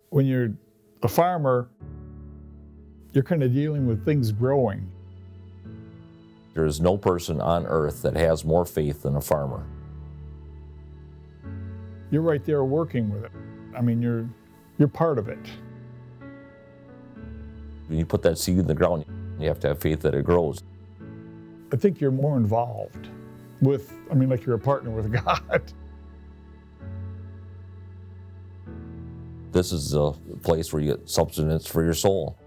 When you're a farmer, you're kind of dealing with things growing. There is no person on earth that has more faith than a farmer. You're right there working with it. I mean, you're part of it. When you put that seed in the ground, you have to have faith that it grows. I think you're more involved with, like you're a partner with God. This is a place where you get substance for your soul.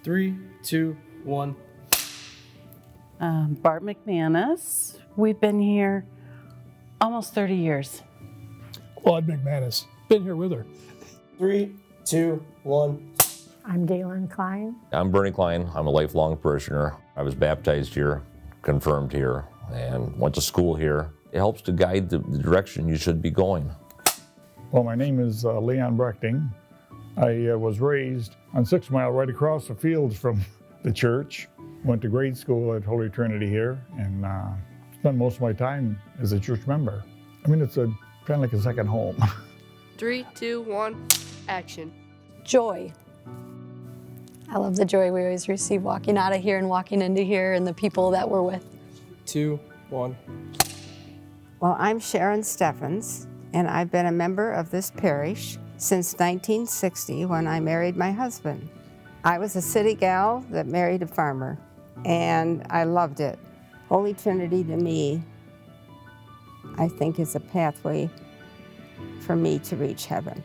Three, two, one. Bart McManus. We've been here almost 30 years. Claude McManus. Been here with her. 3, 2, 1. I'm Galen Klein. I'm Bernie Klein. I'm a lifelong parishioner. I was baptized here, confirmed here, and went to school here. It helps to guide the direction you should be going. Well, my name is Leon Brechting. I was raised on 6 Mile right across the fields from the church. Went to grade school at Holy Trinity here and spent most of my time as a church member. It's kind of like a second home. 3, 2, 1, action. Joy. I love the joy we always receive walking out of here and walking into here and the people that we're with. 2, 1. Well, I'm Sharon Steffens, and I've been a member of this parish since 1960 when I married my husband. I was a city gal that married a farmer, and I loved it. Holy Trinity to me, I think, is a pathway for me to reach heaven.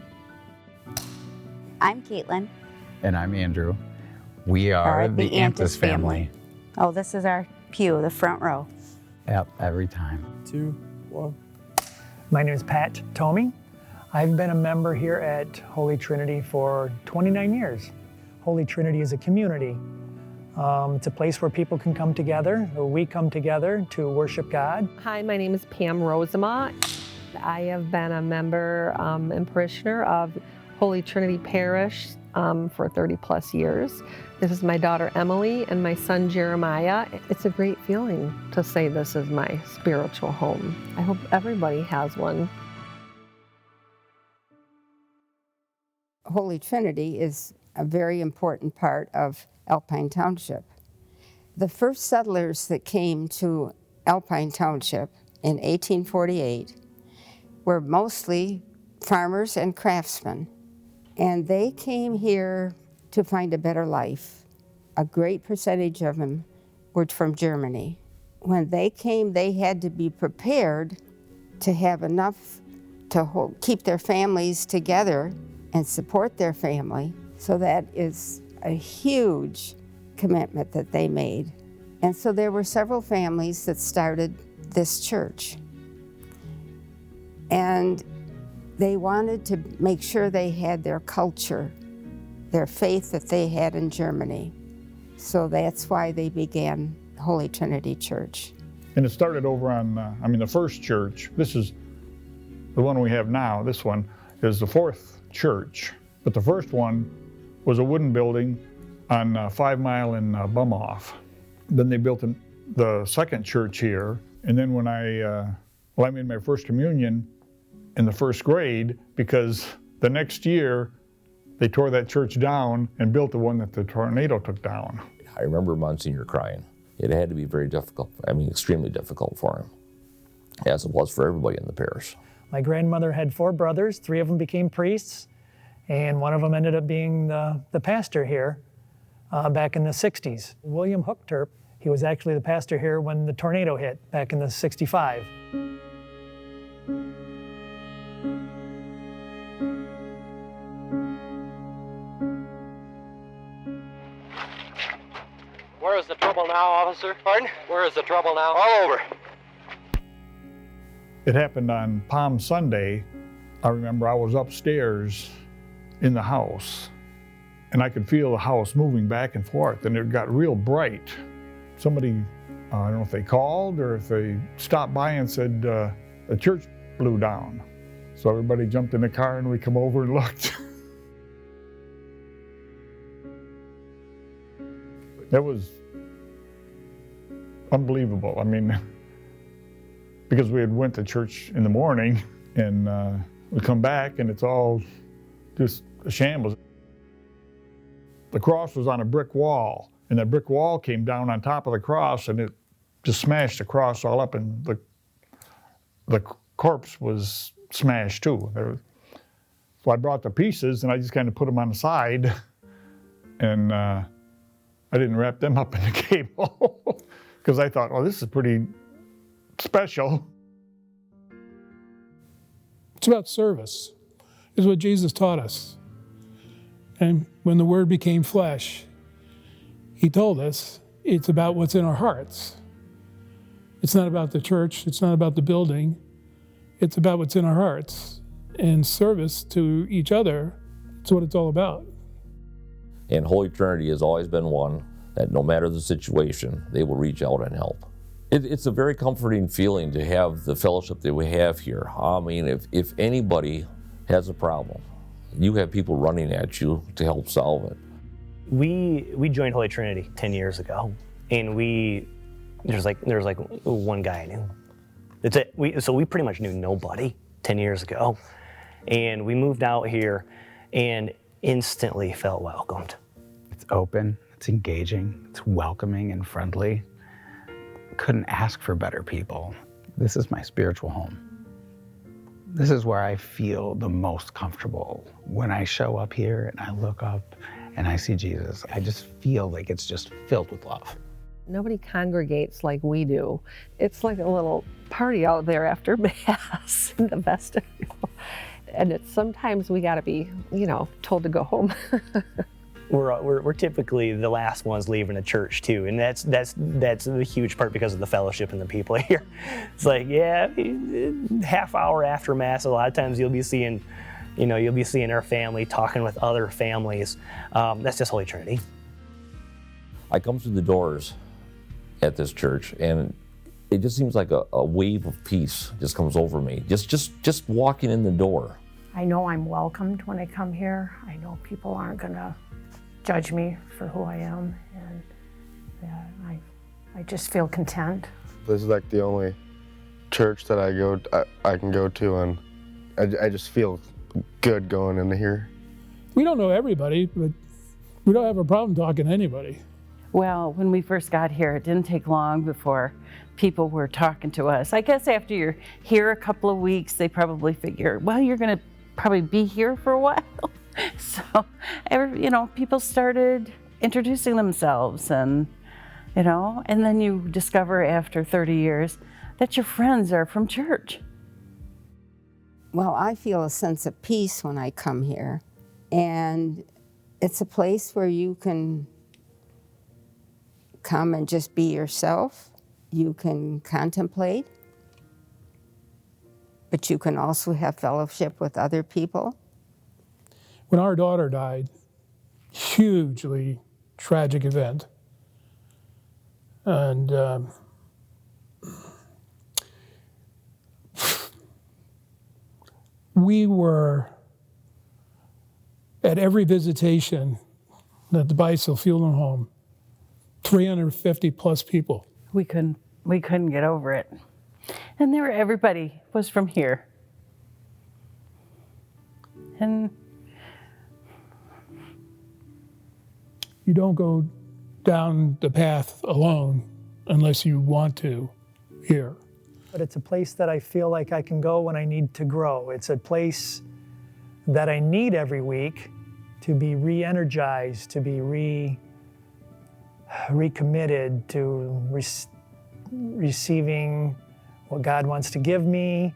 I'm Caitlin. And I'm Andrew. We are the Antis family. Oh, this is our pew, the front row. Yep, every time. 2, 1. My name is Pat Tomey. I've been a member here at Holy Trinity for 29 years. Holy Trinity is a community. It's a place where people can come together, or we come together to worship God. Hi, my name is Pam Rosema. I have been a member and parishioner of Holy Trinity Parish for 30 plus years. This is my daughter Emily and my son Jeremiah. It's a great feeling to say this is my spiritual home. I hope everybody has one. Holy Trinity is a very important part of Alpine Township. The first settlers that came to Alpine Township in 1848 were mostly farmers and craftsmen. And they came here to find a better life. A great percentage of them were from Germany. When they came, they had to be prepared to have enough to keep their families together and support their family. So that is a huge commitment that they made. And so there were several families that started this church. And they wanted to make sure they had their culture, their faith that they had in Germany. So that's why they began Holy Trinity Church. And it started over on, the first church. This is the one we have now. This one is the fourth church. But the first one was a wooden building on 5 Mile in Bumhoff. Then they built the second church here. And then when I made my first communion in the first grade, because the next year they tore that church down and built the one that the tornado took down. I remember Monsignor crying. It had to be very difficult, extremely difficult for him, as it was for everybody in the parish. My grandmother had 4 brothers, 3 of them became priests, and one of them ended up being the pastor here back in the 60s. William Hookturp, He was actually the pastor here when the tornado hit back in the '65. Where is the trouble now, officer? Pardon? Where is the trouble now? All over. It happened on Palm Sunday. I remember I was upstairs in the house, and I could feel the house moving back and forth, and it got real bright. Somebody, I don't know if they called or if they stopped by and said, the church blew down. So everybody jumped in the car and we come over and looked. That was unbelievable. I mean, because we had went to church in the morning and we come back and it's all just a shambles. The cross was on a brick wall, and that brick wall came down on top of the cross and it just smashed the cross all up, and the corpse was smashed too. So I brought the pieces and I just kind of put them on the side, and I didn't wrap them up in the cable because I thought, well, this is pretty special. It's about service, is what Jesus taught us. And when the Word became flesh, He told us it's about what's in our hearts. It's not about the church, it's not about the building, it's about what's in our hearts. And service to each other, it's what it's all about. And Holy Trinity has always been one that no matter the situation, they will reach out and help. It's a very comforting feeling to have the fellowship that we have here. I mean, if anybody has a problem, you have people running at you to help solve it. We joined Holy Trinity 10 years ago, and there's like one guy I knew. That's it. So we pretty much knew nobody 10 years ago, and we moved out here and instantly felt welcomed. It's open, it's engaging, it's welcoming and friendly. Couldn't ask for better people. This is my spiritual home. This is where I feel the most comfortable. When I show up here and I look up and I see Jesus, I just feel like it's just filled with love. Nobody congregates like we do. It's like a little party out there after Mass in the vestibule. And it's sometimes we gotta be, told to go home. We're typically the last ones leaving the church too, and that's the huge part because of the fellowship and the people here. It's like, yeah, half hour after Mass, a lot of times you'll be seeing our family talking with other families. That's just Holy Trinity. I come through the doors at this church, and it just seems like a wave of peace just comes over me. Just walking in the door. I know I'm welcomed when I come here. I know people aren't gonna judge me for who I am, and I just feel content. This is like the only church that I can go to, and I just feel good going into here. We don't know everybody, but we don't have a problem talking to anybody. Well, when we first got here, it didn't take long before people were talking to us. I guess after you're here a couple of weeks, they probably figure, well, you're gonna probably be here for a while. So, people started introducing themselves, and then you discover after 30 years that your friends are from church. Well, I feel a sense of peace when I come here, and it's a place where you can come and just be yourself. You can contemplate, but you can also have fellowship with other people. When our daughter died, hugely tragic event, and we were at every visitation at the Beisel Funeral Home, 350 plus people. We couldn't get over it, and everybody was from here, and you don't go down the path alone unless you want to here. But it's a place that I feel like I can go when I need to grow. It's a place that I need every week to be re-energized, to be recommitted to receiving what God wants to give me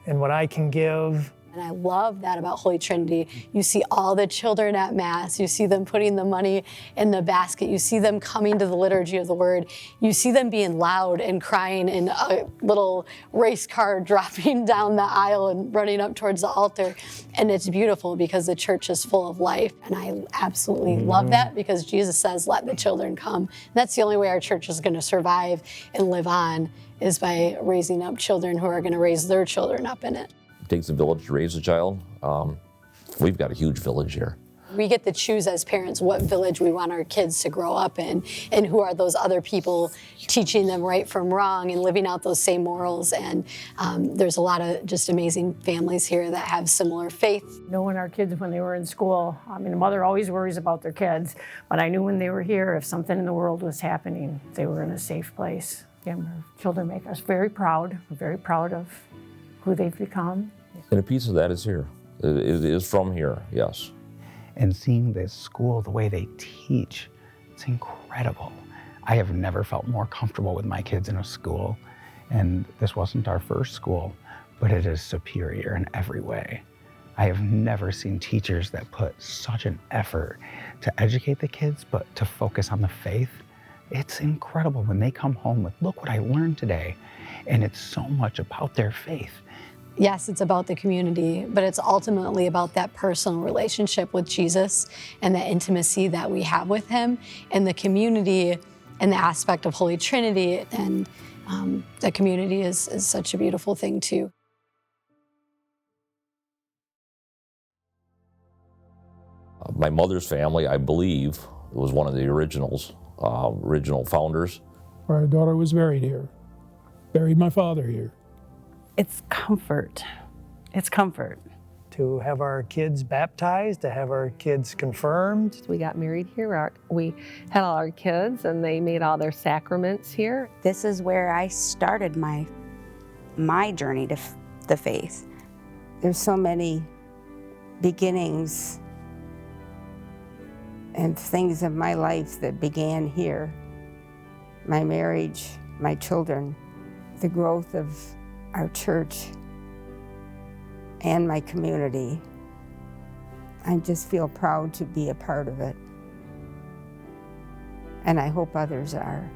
and what I can give. And I love that about Holy Trinity. You see all the children at Mass. You see them putting the money in the basket. You see them coming to the liturgy of the Word. You see them being loud and crying in a little race car dropping down the aisle and running up towards the altar. And it's beautiful because the church is full of life. And I absolutely love that because Jesus says, let the children come. And that's the only way our church is going to survive and live on is by raising up children who are going to raise their children up in it. It takes a village to raise a child. We've got a huge village here. We get to choose as parents what village we want our kids to grow up in and who are those other people teaching them right from wrong and living out those same morals. And there's a lot of just amazing families here that have similar faith. Knowing our kids when they were in school, I mean, the mother always worries about their kids, but I knew when they were here, if something in the world was happening, they were in a safe place. Again, our children make us very proud. We're very proud of who they've become. And a piece of that is here. It is from here, yes. And seeing this school, the way they teach, it's incredible. I have never felt more comfortable with my kids in a school. And this wasn't our first school, but it is superior in every way. I have never seen teachers that put such an effort to educate the kids, but to focus on the faith. It's incredible when they come home with, look what I learned today. And it's so much about their faith. Yes, it's about the community, but it's ultimately about that personal relationship with Jesus and the intimacy that we have with him and the community and the aspect of Holy Trinity. And the community is such a beautiful thing too. My mother's family, I believe, was one of the original founders. Our daughter was buried here. Buried my father here. It's comfort. It's comfort. To have our kids baptized, to have our kids confirmed. We got married here. We had all our kids and they made all their sacraments here. This is where I started my journey to the faith. There's so many beginnings and things of my life that began here. My marriage, my children, the growth of our church and my community. I just feel proud to be a part of it. And I hope others are.